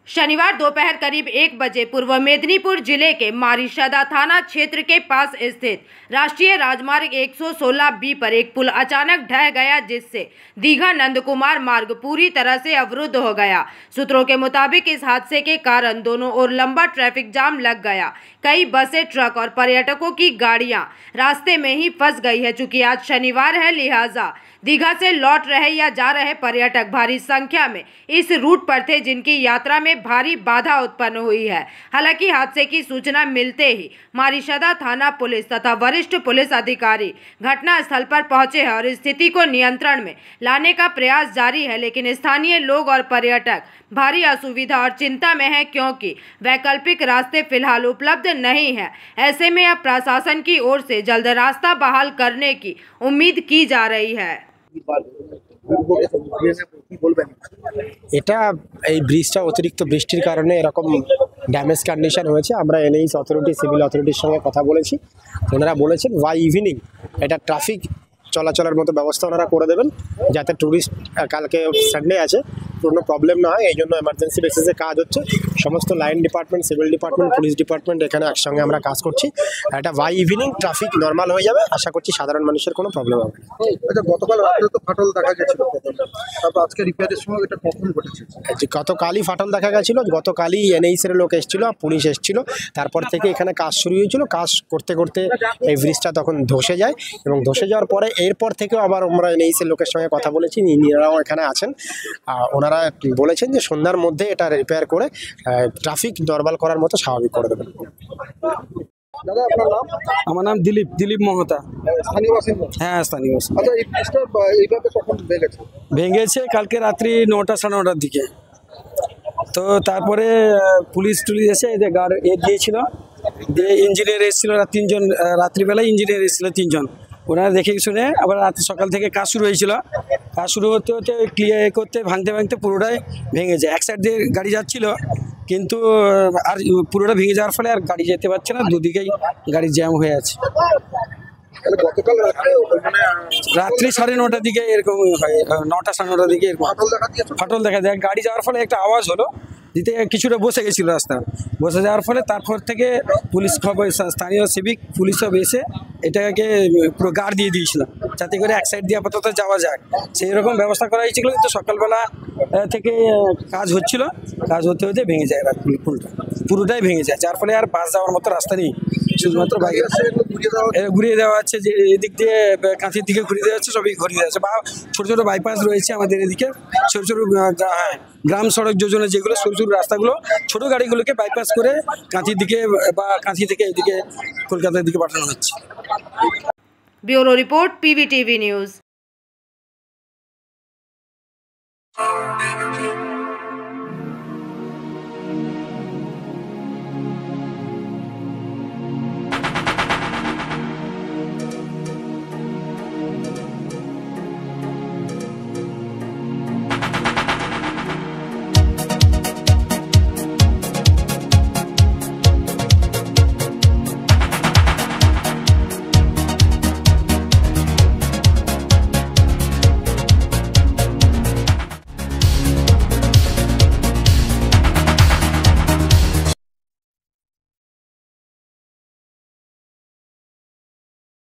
शनिवार दोपहर करीब 1 बजे पूर्व मेदिनीपुर जिले के मारिशदा थाना क्षेत्र के पास स्थित राष्ट्रीय राजमार्ग 116B पर एक पुल अचानक ढह गया, जिससे दीघा नंदकुमार मार्ग पूरी तरह से अवरुद्ध हो गया। सूत्रों के मुताबिक इस हादसे के कारण दोनों ओर लंबा ट्रैफिक जाम लग गया। कई बसें, ट्रक और पर्यटकों की गाड़ियां रास्ते में ही फंस गई है। चूंकि आज शनिवार है, लिहाजा दीघा से लौट रहे या जा रहे पर्यटक भारी संख्या में इस रूट पर थे, जिनकी यात्रा में भारी बाधा उत्पन्न हुई है। हालांकि हादसे की सूचना मिलते ही मारिशदा थाना पुलिस तथा वरिष्ठ पुलिस अधिकारी घटना स्थल पर पहुंचे हैं और स्थिति को नियंत्रण में लाने का प्रयास जारी है। लेकिन स्थानीय लोग और पर्यटक भारी असुविधा और चिंता में है, क्योंकि वैकल्पिक रास्ते फिलहाल उपलब्ध नहीं है। ऐसे में अब प्रशासन की ओर से जल्द रास्ता बहाल करने की उम्मीद की जा रही है। এটা এই ব্রিজটা অতিরিক্ত বৃষ্টির কারণে এরকম ড্যামেজ কন্ডিশন হয়েছে। আমরা এনএইচ অথরিটি, সিভিল অথরিটির সঙ্গে কথা বলেছি। ওনারা বলেছেন বাই ইভিনিং এটা ট্রাফিক চলাচলের মতো ব্যবস্থা ওনারা করে দেবেন, যাতে ট্যুরিস্ট কালকে সানডে আছে কোনো প্রবলেম না হয়। এই জন্য এমার্জেন্সি বেসিসে কাজ হচ্ছে। সমস্ত line department, civil department, police department এখানে একসঙ্গে আমরা কাজ করছি। এটা বাই ইভিনিং ট্রাফিক নর্মাল হয়ে যাবে। আশা করছি সাধারণ মানুষের কোনো প্রবলেম হবে না। আচ্ছা, গতকাল রাতে তো ফাটল দেখা গেছিল, তারপর আজকে রিপেয়ারের সময় এটা কখন ঘটেছে? গতকালই ফাটল দেখা গেছিলো। গতকালই এনএইচের লোক এসেছিল, পুলিশ এসেছিল। তারপর থেকে এখানে কাজ শুরু হয়েছিল। কাজ করতে করতে এই ব্রিজটা তখন ধসে যায়, এবং ধসে যাওয়ার পরে এরপর থেকেও আবার আমরা এনএইচের লোকের সঙ্গে কথা বলেছি। ইঞ্জিনিয়াররাও এখানে আছেন। ওনারা বলেছেন যে সন্ধ্যার মধ্যে এটা রিপেয়ার করে ট্রাফিক নর্মাল করার মতো স্বাভাবিক করে দেবেন। দাদা, আপনার নাম? আমার নাম দিলীপ মহতা। স্থানীয় বাসিন্দা? হ্যাঁ, স্থানীয় বাসিন্দা। আচ্ছা, এই ব্রিজটা এইভাবে কখন ভেঙেছে? ভেঙেছে কালকে রাত্রি 9টা সাড়ে 9টার দিকে। তো তারপরে পুলিশ এসে এদের দিয়েছিল, দিয়ে ইঞ্জিনিয়ার এসেছিল তিনজন। রাত্রিবেলায় ইঞ্জিনিয়ার এসেছিল তিনজন। ওনারা দেখে শুনে আবার রাত্রি সকাল থেকে কাজ শুরু হয়েছিল। কাজ শুরু হতে হতে ক্লিয়ার করতে ভাঙতে পুরোটাই ভেঙে যায়। এক সাইড দিয়ে গাড়ি যাচ্ছিল, কিন্তু আর পুরোটা ভেঙে যাওয়ার ফলে আর গাড়ি যেতে পারছে না, দুদিকেই গাড়ি জ্যাম হয়ে আছে। গতকাল রাত্রি 9:30টার দিকে এরকম হয়, 9টা সাড়ে 9টার দিকে এরকম ফাটল দেখা যায়। গাড়ি যাওয়ার ফলে একটা আওয়াজ হলো, দিতে কিছুটা বসে গেছিলো রাস্তা। বসে যাওয়ার ফলে তারপর থেকে পুলিশ স্থানীয় সিভিক পুলিশ সব এসে এটাকে পুরো গার্ড দিয়ে দিয়েছিল, যাতে করে এক সাইড দিয়ে আপাতত যাওয়া যায়। সেই রকম ব্যবস্থা করা হয়েছিল, কিন্তু সকালবেলা থেকে কাজ হচ্ছিল। কাজ হতে হতে ভেঙে যায়, পুলটা পুরোটাই ভেঙে যায়, যার ফলে আর বাস যাওয়ার মতো রাস্তা নেই। শুধুমাত্র ঘুরিয়ে দেওয়া হচ্ছে, যে এদিক দিয়ে কাঁথির দিকে ঘুরিয়ে দেওয়া হচ্ছে, সবই ঘুরিয়ে দেওয়া হচ্ছে। বা ছোটো ছোটো বাইপাস রয়েছে আমাদের এদিকে, ছোটো ছোটো গ্রাম সড়ক যোজনা, যেগুলো সরু সরু রাস্তাগুলো ছোটো গাড়িগুলোকে বাইপাস করে কাঁথির দিকে বা কাঁথি থেকে এদিকে কলকাতার দিকে পাঠানো হচ্ছে। Bureau report, PVTV news.